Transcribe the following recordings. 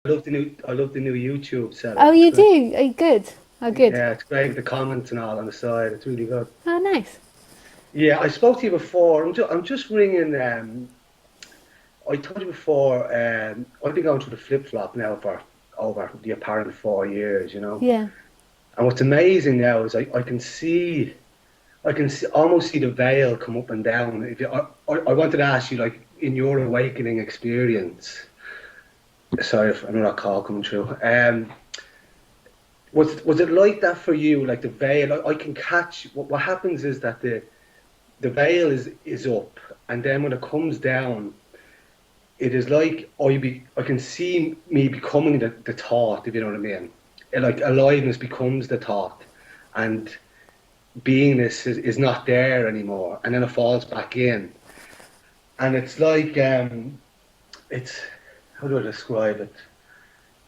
I love the new YouTube Oh, setup. It's you good. do? Oh, good. Oh, good. Yeah, it's great with the comments and all on the side. It's really good. Oh, nice. Yeah, I spoke to you before. I'm just ringing. I told you before. I've been going through the flip flop now for over the apparent 4 years. Yeah. And what's amazing now is I can see, almost see the veil come up and down. I wanted to ask you, like, in your awakening experience. Sorry if another call coming through. Was it like that for you? Like the veil, I can catch. What happens is that the veil is up, and then when it comes down, it is like I can see me becoming the thought, if you know what I mean. Like aliveness becomes the thought, and beingness is not there anymore, and then it falls back in, and it's like it's how do I describe it?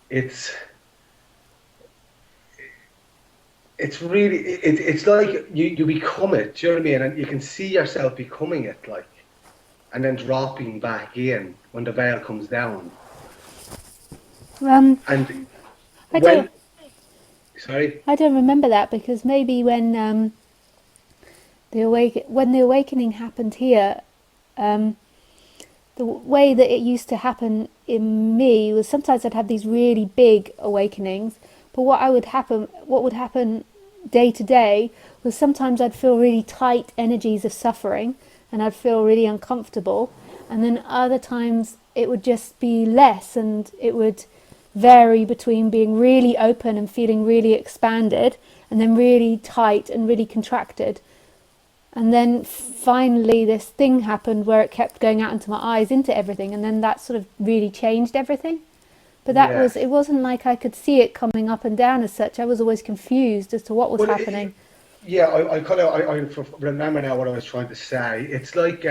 It's it's really it's like you become it. Do you know what I mean? And you can see yourself becoming it, like, and then dropping back in when the veil comes down. Um, And I don't. when sorry, I don't remember that because maybe when when the awakening happened here, um, the way that it used to happen in me was sometimes I'd have these really big awakenings, but what would happen day to day was sometimes I'd feel really tight energies of suffering and I'd feel really uncomfortable, and then other times it would just be less and it would vary between being really open and feeling really expanded and then really tight and really contracted. And then finally, this thing happened where it kept going out into my eyes, into everything, and then that sort of really changed everything. But yes. it wasn't like I could see it coming up and down as such. I was always confused as to what was Well, happening. yeah, I kind of remember now what I was trying to say. It's like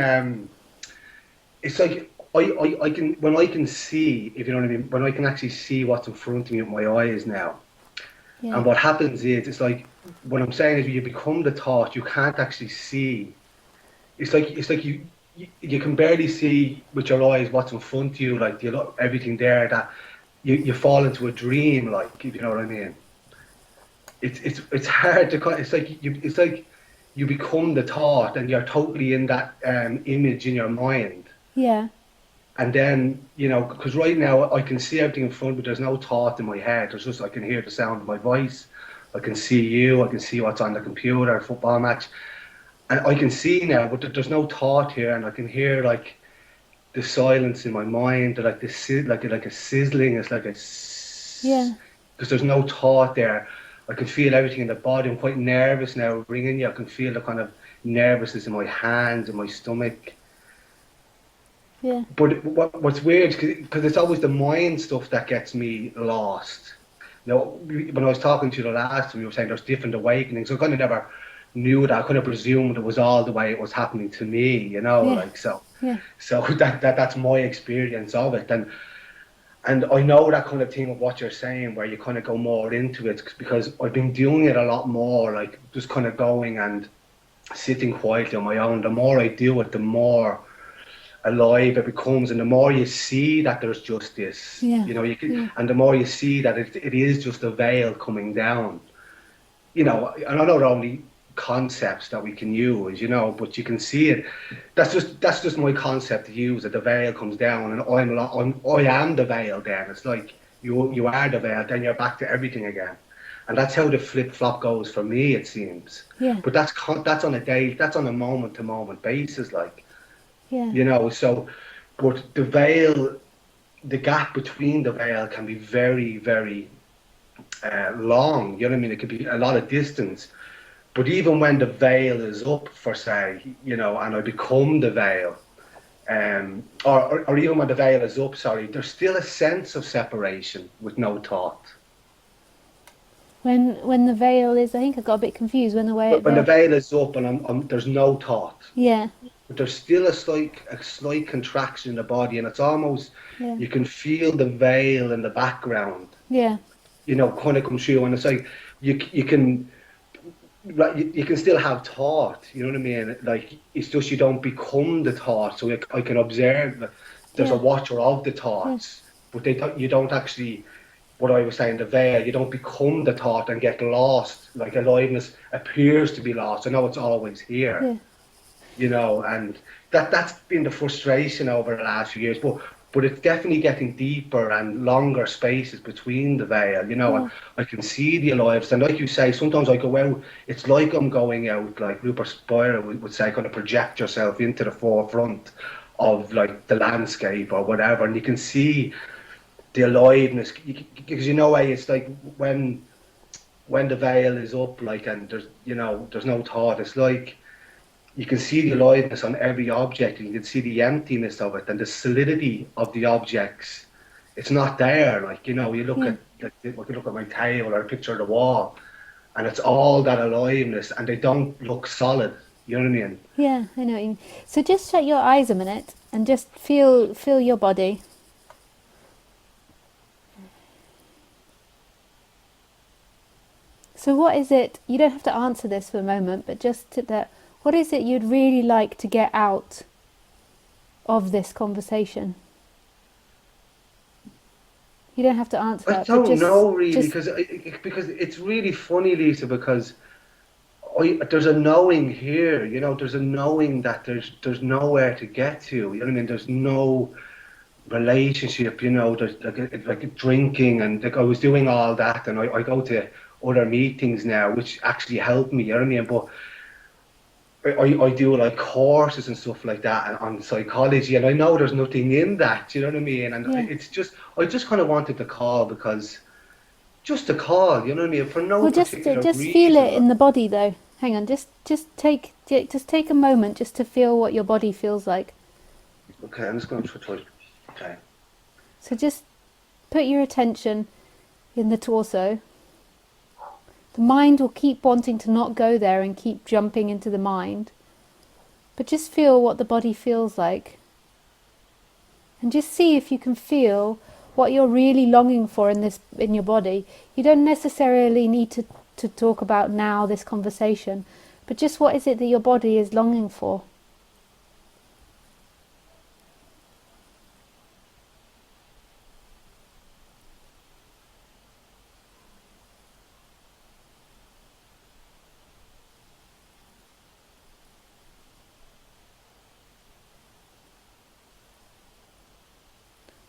I can when I can see, if you know what I mean, when I can actually see what's in front of me with my eyes now. Yeah, And what happens is, it's like what I'm saying is, when you become the thought, you can't actually see. It's like you can barely see with your eyes what's in front of you, like everything there. That you fall into a dream, like, if you know what I mean. It's hard to it's like you become the thought, and you're totally in that image in your mind. yeah, And then, because right now I can see everything in front, but there's no thought in my head. There's just, I can hear the sound of my voice. I can see you. I can see what's on the computer, a football match. And I can see now, but there's no thought here. And I can hear, like, the silence in my mind, like like a sizzling. It's like yeah, because there's no thought there. I can feel everything in the body. I'm quite nervous now, ringing you. I can feel the kind of nervousness in my hands and my stomach. yeah, But what's weird, because it's always the mind stuff that gets me lost. When I was talking to you the last time, you were saying there's different awakenings. So I kind of never knew that. I kind of presumed it was all the way it was happening to me, yeah, like so. yeah, So that's my experience of it, and I know that kind of thing of what you're saying, where you kind of go more into it, because I've been doing it a lot more, like just kind of going and sitting quietly on my own. The more I do it, the more alive it becomes, and the more you see that there's justice, yeah, yeah, and the more you see that it is just a veil coming down, and I know there are only concepts that we can use, but you can see it. That's just my concept to use, that the veil comes down, and I am the veil. Then it's like you are the veil, then you're back to everything again. And that's how the flip flop goes for me, it seems. yeah, But that's on a moment to moment basis, like, yeah, so, but the gap between the veil can be very, very long. You know what I mean? It could be a lot of distance. But even when the veil is up, for say, and I become the veil, or even when the veil is up, sorry, there's still a sense of separation with no thought. When the veil is, I think I got a bit confused when the way When the the veil is up and there's no thought, yeah, but there's still a slight contraction in the body, and it's almost, yeah, you can feel the veil in the background, yeah, kind of come through, and it's like you can, like, you can still have thought. You know what I mean? Like, it's just you don't become the thought. So I can observe that there's a yeah, watcher of the yeah, thoughts, but you don't actually, what I was saying, the veil, you don't become the thought and get lost. Like aliveness appears to be lost. I know it's always here, yeah, and that's been the frustration over the last few years. But it's definitely getting deeper and longer spaces between the veil, and yeah, I can see the aliveness. And like you say, sometimes I go out, it's like I'm going out, like Rupert Spira would say, kind of project yourself into the forefront of like the landscape or whatever, and you can see the aliveness, because it's like when the veil is up, like, and there's no thought. It's like you can see the aliveness on every object, and you can see the emptiness of it and the solidity of the objects. It's not there. Like, you look yeah. at my table or a picture of the wall, and it's all that aliveness, and they don't look solid. You know what I mean? Yeah, I know what you mean. So just shut your eyes a minute and just feel your body. So what is it? You don't have to answer this for a moment, but just that. What is it you'd really like to get out of this conversation? You don't have to answer I that, but don't know really, just because it's really funny, Lisa, because there's a knowing here, there's a knowing that there's nowhere to get to. You know what I mean? There's no relationship. There's like drinking, and like I was doing all that, and I go to other meetings now, which actually help me. You know what I mean? But I do like courses and stuff like that on psychology, and I know there's nothing in that. You know what I mean? And yeah. it's just I just kind of wanted to call because just a call. You know what I mean? For no Well, just particular just feel it reason. in the body, though. Hang on, just take a moment just to feel what your body feels like. Okay, I'm just going to try. Okay. So just put your attention in the torso. The mind will keep wanting to not go there and keep jumping into the mind. But just feel what the body feels like. And just see if you can feel what you're really longing for in your body. You don't necessarily need to talk about now this conversation, but just what is it that your body is longing for?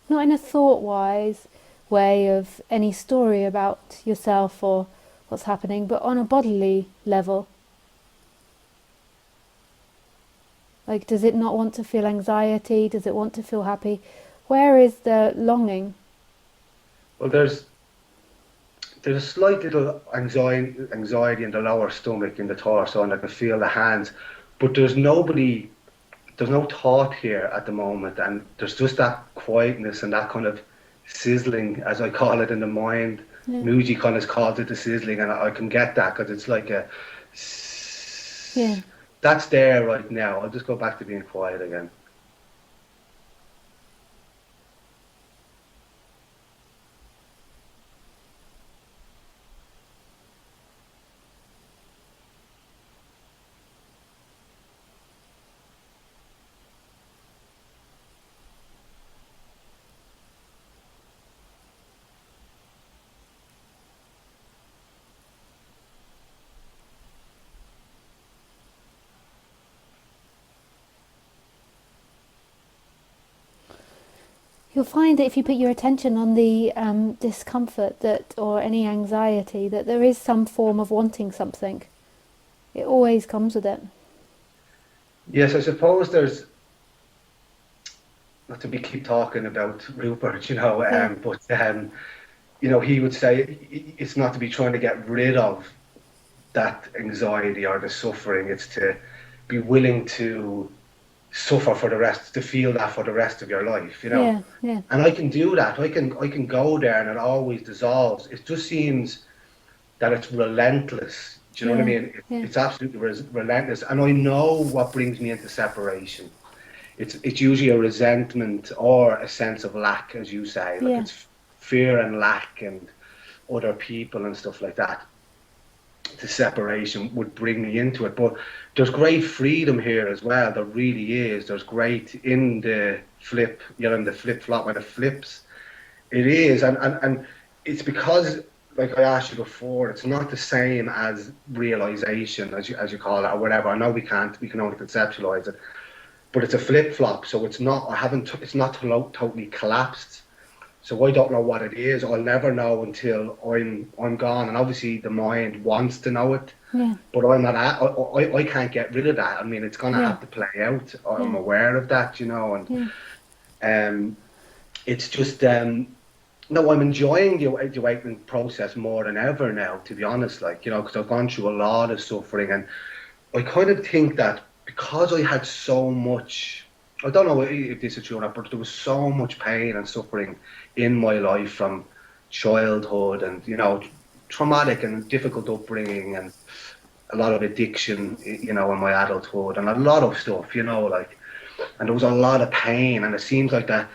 Not in a thought-wise way of any story about yourself or what's happening, but on a bodily level. Like, does it not want to feel anxiety? Does it want to feel happy? Where is the longing? Well, there's a slight little anxiety in the lower stomach, in the torso, and I can feel the hands, but there's no thought here at the moment, and there's just that quietness and that kind of sizzling, as I call it in the mind. Yeah. Muji kind of calls it the sizzling, and I can get that because it's like a. Yeah. That's there right now. I'll just go back to being quiet again. You'll find that if you put your attention on the discomfort or any anxiety, that there is some form of wanting something. It always comes with it. Yes, I suppose there's not to be keep talking about Rupert, Yeah, but he would say it's not to be trying to get rid of that anxiety or the suffering. It's to be willing to suffer for the rest, to feel that for the rest of your life. yeah, yeah, And I can do that. I can go there, and it always dissolves. It just seems that it's relentless. Do you know what I yeah, mean? yeah, It's absolutely relentless. And I know what brings me into separation. It's usually a resentment or a sense of lack, as you say. Like yeah. it's fear and lack and other people and stuff like that. The separation would bring me into it. But there's great freedom here as well. There really is. There's great in the flip, in the flip flop where the flips. It is, and it's because, like I asked you before, it's not the same as realization, as you call it, or whatever. I know we can only conceptualize it, but it's a flip flop. So it's not. I haven't. It's not totally collapsed. So I don't know what it is. I'll never know until I'm gone. And obviously, the mind wants to know it, Yeah, but I'm not. I can't get rid of that. I mean, it's gonna yeah, have to play out. I'm yeah, aware of that, and yeah, it's just no, I'm enjoying the awakening process more than ever now, to be honest. Like, because I've gone through a lot of suffering, and I kind of think that because I had so much, I don't know if this is true or not, but there was so much pain and suffering in my life from childhood, and traumatic and difficult upbringing, and a lot of addiction, in my adulthood, and a lot of stuff, like, and there was a lot of pain, and it seems like that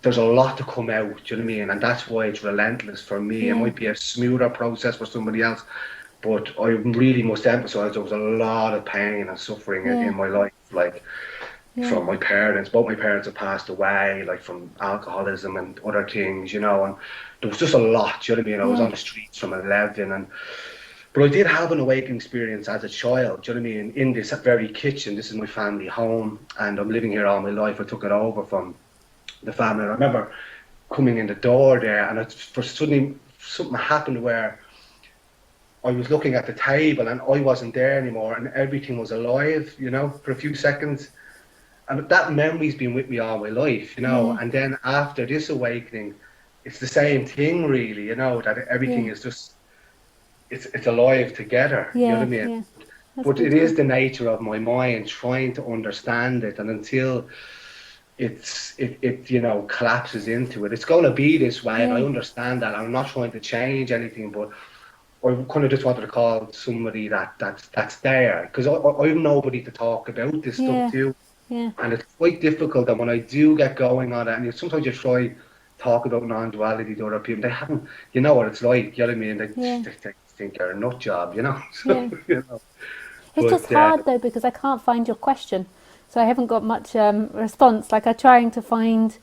there's a lot to come out, do you know what I mean? And that's why it's relentless for me. It yeah, might be a smoother process for somebody else, but I really must emphasize there was a lot of pain and suffering in yeah, my life, like yeah, from my parents. Both my parents have passed away, like from alcoholism and other things, and there was just a lot, do you know what I mean? I was yeah, on the streets from 11, but I did have an awakening experience as a child, do you know what I mean? In this very kitchen, this is my family home, and I'm living here all my life. I took it over from the family. I remember coming in the door there, and for suddenly something happened where I was looking at the table and I wasn't there anymore, and everything was alive, for a few seconds. And that memory's been with me all my life, yeah, And then after this awakening, it's the same thing, really, that everything yeah, is just it's alive together. You know what yeah, I mean? yeah. That's But it beautiful. is the nature of my mind trying to understand it, and until it collapses into it. It's going to be this way, and I Yeah, understand that. I'm not trying to change anything, but I kind of just wanted to call somebody that's there, because I've nobody to talk about this stuff yeah, to, yeah, and it's quite difficult. And when I do get going on it, and sometimes you try talk about non-duality to other people, they haven't, you know what it's like. You know what I mean? yeah, They think you're a nut job, So yeah. It's just but hard though because I can't find your question, so I haven't got much response. Like I'm trying to find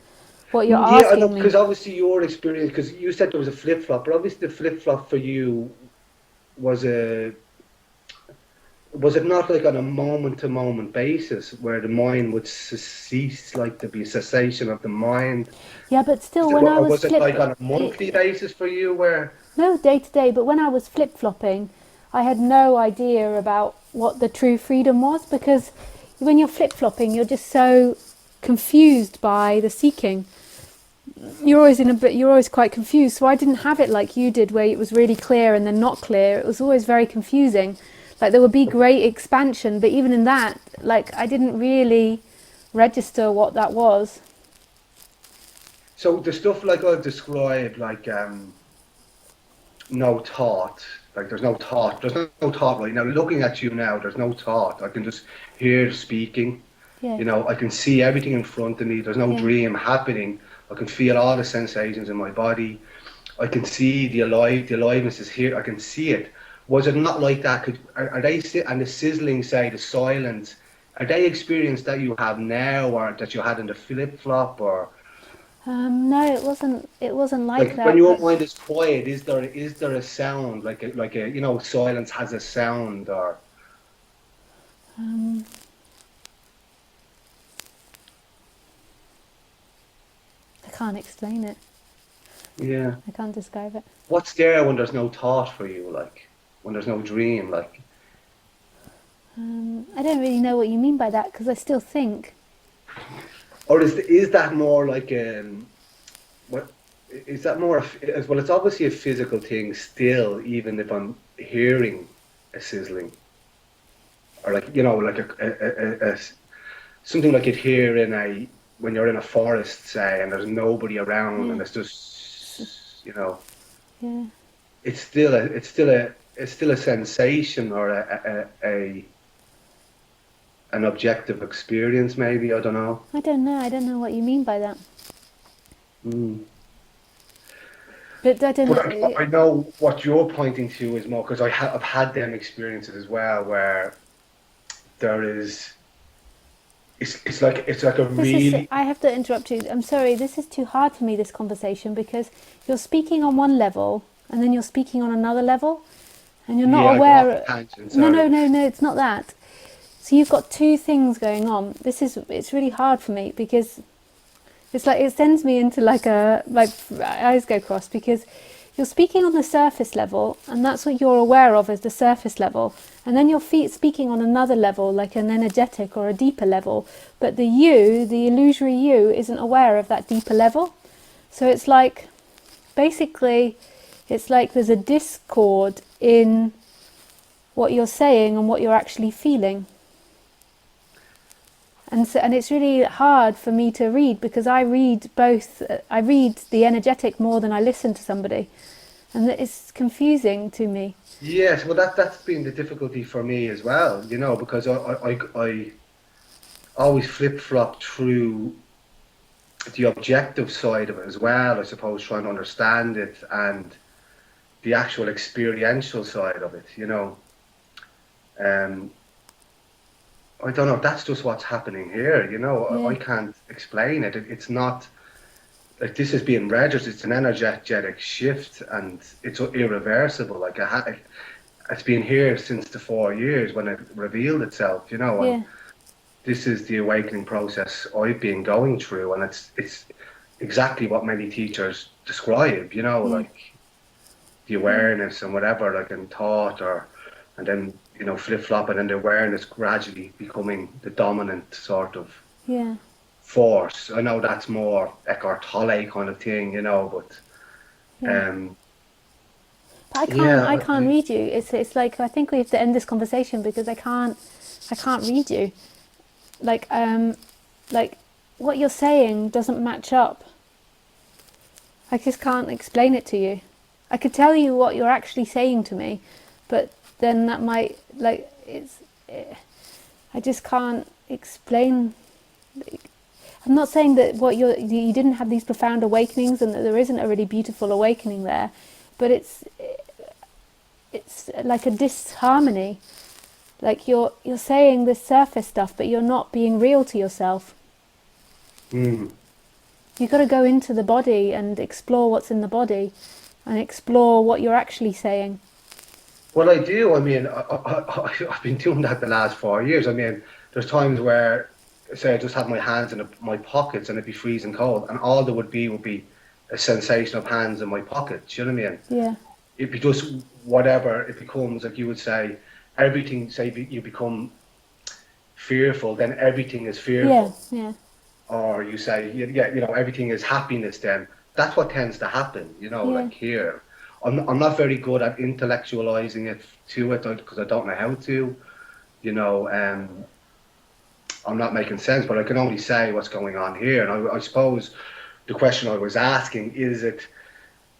what you're yeah, I know, asking me. because obviously your experience, because you said there was a flip flop, but obviously the flip flop for you was a was it not like on a moment to moment basis where the mind would cease, like to be a cessation of the mind? Yeah, but still, Is it, when I or was was it like on a monthly eh, basis for you where? no, day to day, but when I was flip flopping, I had no idea about what the true freedom was because when you're flip flopping, you're just so confused by the seeking. You're always in a bit. You're always quite confused. So I didn't have it like you did, where it was really clear and then not clear. It was always very confusing. Like there would be great expansion, but even in that, like I didn't really register what that was. So the stuff like I've described, like no thought, like there's no thought right now. Looking at you now, there's no thought. I can just hear speaking. Yeah, I can see everything in front of me. There's no yeah. dream happening. I can feel all the sensations in my body. I can see the aliveness is here. I can see it. Was it not like that? Are they and the sizzling, say, the silence? Are they experience that you have now, or that you had in the flip flop, or No, it wasn't. It wasn't like like when that. your But mind is quiet? Is there a sound like a silence has a sound, or um, I can't explain it. yeah? I can't describe it. What's there when there's no thought for you, like when there's no dream, like? I don't really know what you mean by that because I still think. Or is that more like what is that more as well? It's obviously a physical thing still, even if I'm hearing a sizzling, or like like something like you'd hear in a when you're in a forest, say, and there's nobody around, Yeah, and it's just yeah. it's still a sensation, or an objective experience, maybe. I don't know. I don't know. I don't know what you mean by that. Mm. But I don't But know. I know what you're pointing to is more because I've had them experiences as well, where there is it's like a This is, really, I have to interrupt you. I'm sorry, this is too hard for me, this conversation, because you're speaking on one level and then you're speaking on another level and you're not yeah, I go off a aware. tangent, No, sorry. no, no, no, it's not that. So you've got two things going on. It's really hard for me because it's like it sends me into like my eyes go cross because you're speaking on the surface level, and that's what you're aware of as the surface level. And then you're speaking on another level, like an energetic or a deeper level. But the you, the illusory you, isn't aware of that deeper level. So it's like, basically, it's like there's a discord in what you're saying and what you're actually feeling. And it's really hard for me to read because I read both. I read the energetic more than I listen to somebody, and it's confusing to me. Yes, well, that's been the difficulty for me as well, you know, because I always flip flop through the objective side of it as well, I suppose, trying to understand it and the actual experiential side of it, you know. Um, I don't know, that's just what's happening here, you know. I Yeah, can't explain it. It's not like this is being registered, it's an energetic shift and it's irreversible. It's been here since the 4 years when it revealed itself, you know, and yeah, this is the awakening process I've been going through, and it's exactly what many teachers describe, you know, yeah, like the yeah, awareness and whatever, like in thought or, and then, you know, flip flop, and then the awareness gradually becoming the dominant sort of yeah, force. I know that's more Eckhart Tolle kind of thing, you know, but yeah. But yeah, I can't read you. It's like I think we have to end this conversation because I can't read you. Like like what you're saying doesn't match up. I just can't explain it to you. I could tell you what you're actually saying to me, but then that might like I just can't explain. I'm not saying that you didn't have these profound awakenings and that there isn't a really beautiful awakening there, but it's like a disharmony. Like you're saying this surface stuff, but you're not being real to yourself. mm. You've got to go into the body and explore what's in the body and explore what you're actually saying. Well, I do. I mean, I've been doing that the last 4 years. I mean, there's times where, say, I just had my hands in my pockets and it'd be freezing cold, and all there would be a sensation of hands in my pockets. You know what I mean? Yeah, It'd be just whatever it becomes. Like you would say, everything. Say you become fearful, then everything is yeah, fearful. yeah, Or you say, yeah, you know, everything is happiness. Then that's what tends to happen. You know, yeah, like here. I'm not very good at intellectualizing it to it because I don't know how to. You know, I'm not making sense, but I can only say what's going on here. And I suppose the question I was asking is it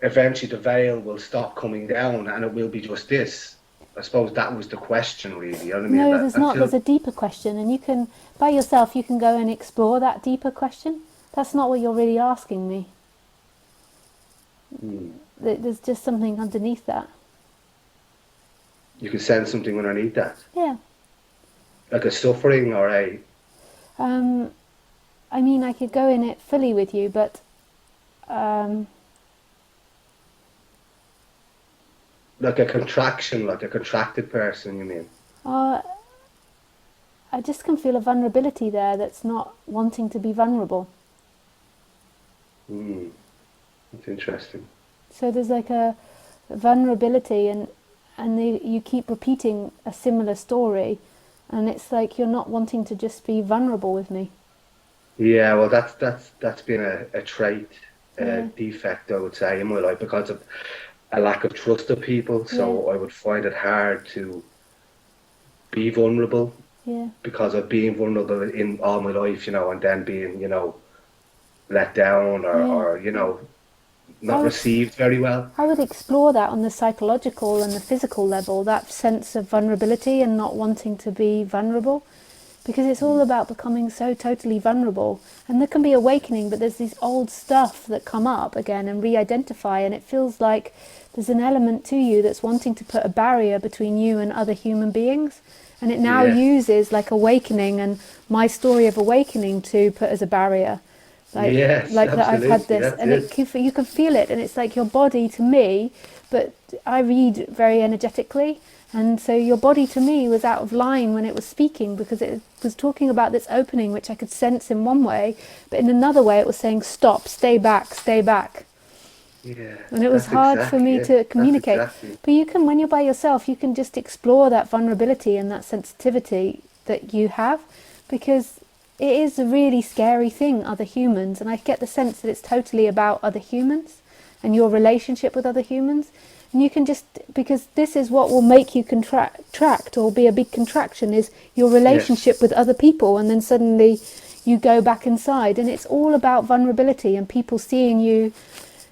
eventually the veil will stop coming down and it will be just this. I suppose that was the question, really. You know what I mean? no, That there's not. until There's a deeper question, and you can, by yourself, you can go and explore that deeper question. That's not what you're really asking me. hmm, There's just something underneath that. you can sense something underneath that, Yeah. like a suffering or a Um, I mean, I could go in it fully with you, but um, like a contraction, like a contracted person. You mean? uh, I just can feel a vulnerability there that's not wanting to be vulnerable. Hmm, that's interesting. So there's like a vulnerability, and you keep repeating a similar story, and it's like you're not wanting to just be vulnerable with me. Yeah, well, that's been a trait, a Yeah, defect, I would say, in my life because of a lack of trust of people. yeah, So I would find it hard to be vulnerable yeah. because of being vulnerable in all my life, you know, and then being, you know, let down Yeah. or you know, So not received very well. I would explore that on the psychological and the physical level, that sense of vulnerability and not wanting to be vulnerable, because it's all about becoming so totally vulnerable. And there can be awakening, but there's these old stuff that come up again and re-identify, and it feels like there's an element to you that's wanting to put a barrier between you and other human beings. and it now Yeah. uses like awakening and my story of awakening to put as a barrier, Yes, like that I've had absolutely. this, That's and it. you can feel it, and it's like your body to me, but I read very energetically, and so your body to me was out of line when it was speaking, because it was talking about this opening which I could sense in one way, but in another way it was saying stop, stay back, stay back. Yeah, And it was that's hard for exactly me it. to That's communicate. exactly. But you can, when you're by yourself, you can just explore that vulnerability and that sensitivity that you have, because it is a really scary thing, other humans. And I get the sense that it's totally about other humans and your relationship with other humans. And you can just, because this is what will make you contract or be a big contraction, is your Yes. relationship with other people. And then suddenly you go back inside. And it's all about vulnerability and people seeing you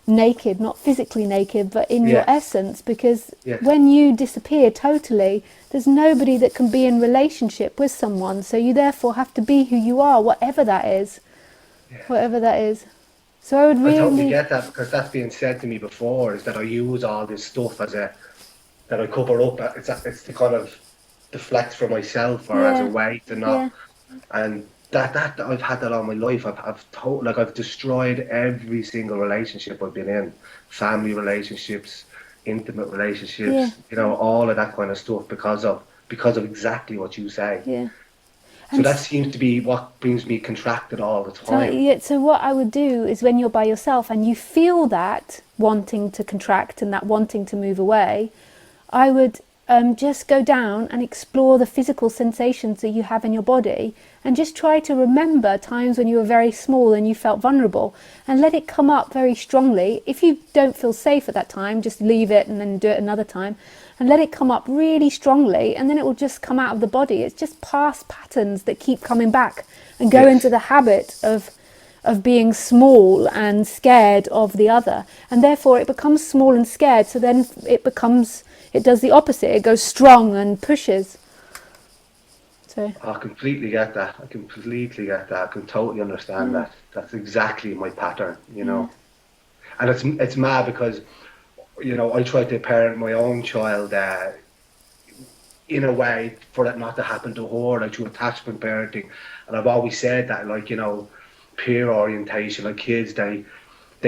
naked, not physically naked, but in your Yes. essence, because Yes. when you disappear totally, there's nobody that can be in relationship with someone. So you therefore have to be who you are, whatever that is, Yes. whatever that is. So I would I totally really, get that because that's been said to me before, is that I use all this stuff as a that I cover up. It's to kind of deflect from myself or as a yeah, way to yeah, not. And that I've had that all my life. I've destroyed every single relationship I've been in, family relationships, intimate yeah, relationships, all of that kind of stuff because of exactly what you say. yeah. So And that seems to be what brings me contracted all the so, time. yeah, so what I would do is when you're by yourself and you feel that wanting to contract and that wanting to move away, I would just go down and explore the physical sensations that you have in your body and just try to remember times when you were very small and you felt vulnerable and let it come up very strongly. If you don't feel safe at that time, just leave it and then do it another time and let it come up really strongly, and then it will just come out of the body. It's just past patterns that keep coming back and go into Yes. the habit of being small and scared of the other, and therefore it becomes small and scared, so then it does the opposite, it goes strong and pushes. So I completely get that. I completely get that. I can totally understand yeah, that. That's exactly my pattern, yeah, And it's mad because, I try to parent my own child in a way for that not to happen to her, like through attachment parenting. And I've always said that, like, peer orientation, like kids, they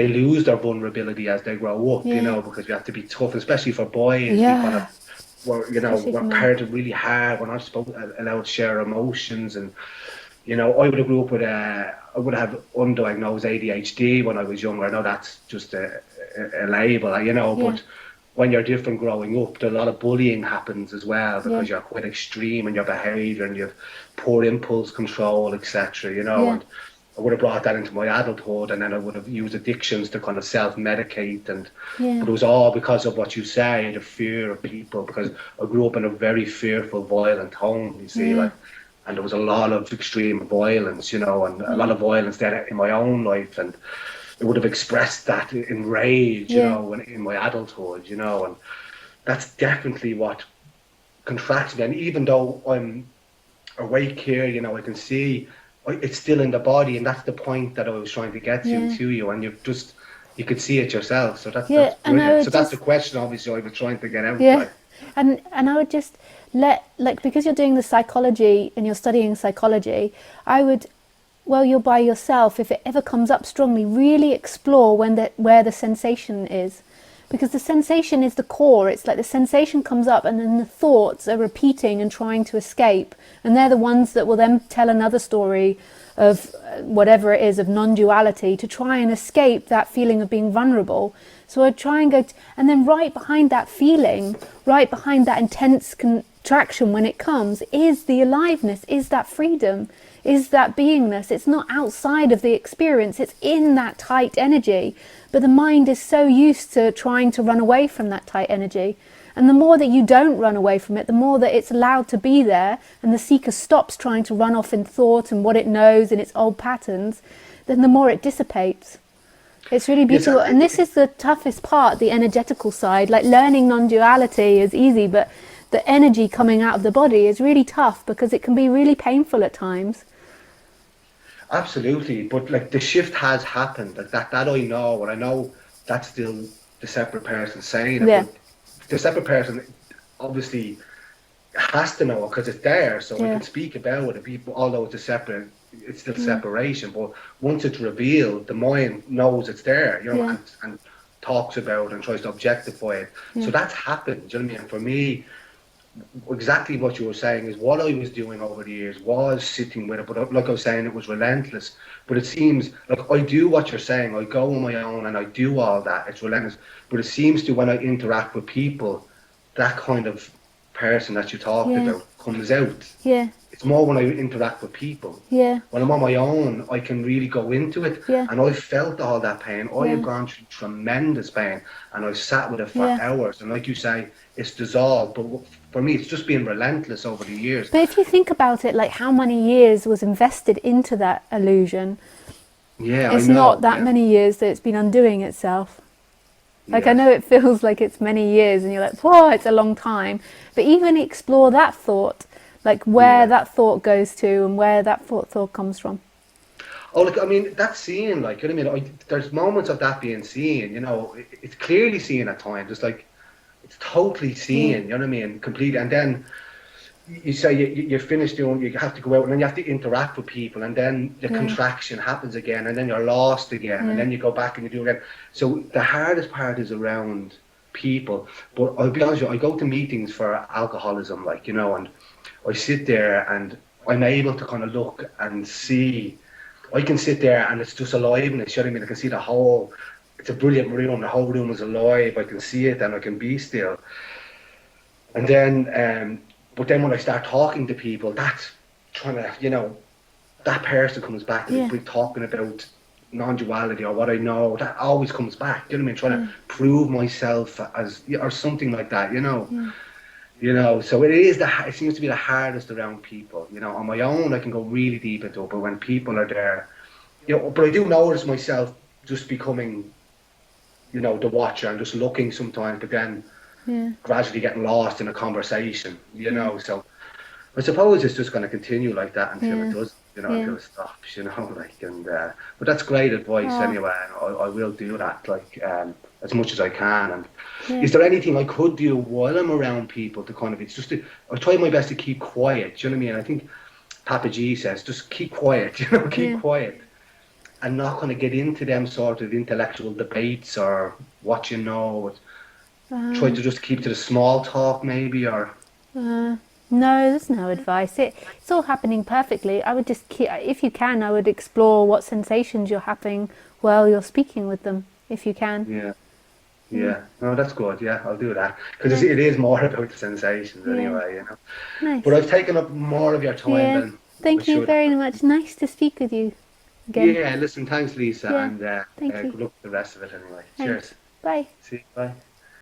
lose their vulnerability as they grow up, yeah, because we have to be tough, especially for boys. We kind of yeah, especially we're for men. parented really hard. We're not supposed to allowed to share emotions, and I would have grew up with I would have undiagnosed ADHD when I was younger. I know that's just a label, Yeah, but when you're different growing up, a lot of bullying happens as well yeah, because you're quite extreme in your behaviour and you have poor impulse control, etc. yeah, And I would have brought that into my adulthood, and then I would have used addictions to kind of self-medicate, yeah, but it was all because of what you say, the fear of people, because I grew up in a very fearful, violent home, you see, yeah, like, and there was a lot of extreme violence, and a lot yeah, of violence then in my own life, and it would have expressed that in rage, yeah, in my adulthood, and that's definitely what contracts me. And even though I'm awake here, I can see it's still in the body, and that's the point that I was trying to get yeah, to you, and you could see it yourself. So that's yeah. And I brilliant. So would that's the just, question, obviously, I was trying to get out, yeah, like. and I would just let, like, because you're doing the psychology and you're studying psychology, I would, well, you're by yourself, if it ever comes up strongly, really explore where the sensation is, because the sensation is the core. It's like the sensation comes up and then the thoughts are repeating and trying to escape, and they're the ones that will then tell another story of whatever it is, of non-duality, to try and escape that feeling of being vulnerable. So I'd try and and then right behind that feeling, right behind that intense contraction when it comes, is the aliveness, is that freedom, is that beingness. It's not outside of the experience, it's in that tight energy. But the mind is so used to trying to run away from that tight energy. And the more that you don't run away from it, the more that it's allowed to be there, and the seeker stops trying to run off in thought and what it knows in its old patterns, then the more it dissipates. It's really Yes, beautiful. And this is the toughest part, the energetical side. Like, learning non-duality is easy, but the energy coming out of the body is really tough because it can be really painful at times. absolutely. But like the shift has happened, like that I know, and I know that's still the separate person saying it, Yeah, but the separate person obviously has to know it because it's there, so I Yeah. can speak about it. People, although it's a separate, it's still Yeah. separation. But once it's revealed, the mind knows it's there, Yeah. and talks about and tries to objectify it. Yeah. So that's happened. Do you know what I mean? And for me, exactly what you were saying is what I was doing over the years was sitting with it, but like I was saying, it was relentless. But it seems like I do what you're saying. I go on my own and I do all that. It's relentless. But it seems to when I interact with people, that kind of person that you talked Yeah. about comes out. Yeah. It's more when I interact with people. Yeah. When I'm on my own, I can really go into it. Yeah. And I've felt all that pain. I have Yeah. gone through tremendous pain and I've sat with it for Yeah. hours. And like you say, it's dissolved. But for me, it's just been relentless over the years. But if you think about it, like how many years was invested into that illusion, Yeah, I it's not know. that Yeah, many years that it's been undoing itself. Like I yeah, know it feels like it's many years and you're like, whoa, it's a long time. But even explore that thought, like where yeah. that thought goes to and where that thought comes from. Oh, look, I mean, that's seen, like, you know what I mean? There's moments of that being seen, it's clearly seen at times. It's like, it's totally Yeah. seen, you know what I mean? Complete. And then you say you're finished doing, you have to go out and then you have to interact with people and then the Yeah. contraction happens again and then you're lost again and Yeah. then you go back and you do again. So the hardest part is around people. But I'll be honest with you, I go to meetings for alcoholism, like, and I sit there and I'm able to kind of look and see. I can sit there and it's just aliveness, you know what I mean? I can see it's a brilliant room, the whole room is alive, I can see it and I can be still. And then, but then when I start talking to people, that's trying to, that person comes back to Yeah. me talking about non-duality or what I know, that always comes back, you know what I mean? Trying Yeah. to prove myself as, or something like that, Yeah. So it seems to be the hardest around people, on my own I can go really deep into it, but when people are there, but I do notice myself just becoming, the watcher and just looking sometimes, but then Yeah. gradually getting lost in a conversation, Yeah. so I suppose it's just going to continue like that until it Yeah. does, Yeah. until it stops, but that's great advice Oh. anyway, and I will do that, like, as much as I can. And Yeah. is there anything I could do while I'm around people to kind of, I try my best to keep quiet, do you know what I mean? I think Papa G says, just keep quiet, keep Yeah. quiet and not going to get into them sort of intellectual debates or what try to just keep to the small talk maybe, or Uh, no, there's no advice. It's all happening perfectly. I would just keep, if you can, I would explore what sensations you're having while you're speaking with them, if you can. yeah. Yeah. Yeah, no, that's good. Yeah, I'll do that because Yeah. it is more about the sensations Yeah. anyway. But Nice. I've taken up more of your time Yeah. than I Thank you should very have. much. Nice to speak with you again. Yeah, listen, thanks, Lisa, Yeah. and Thank you. good luck with the rest of it anyway. Thanks. Cheers. Bye. See you. Bye.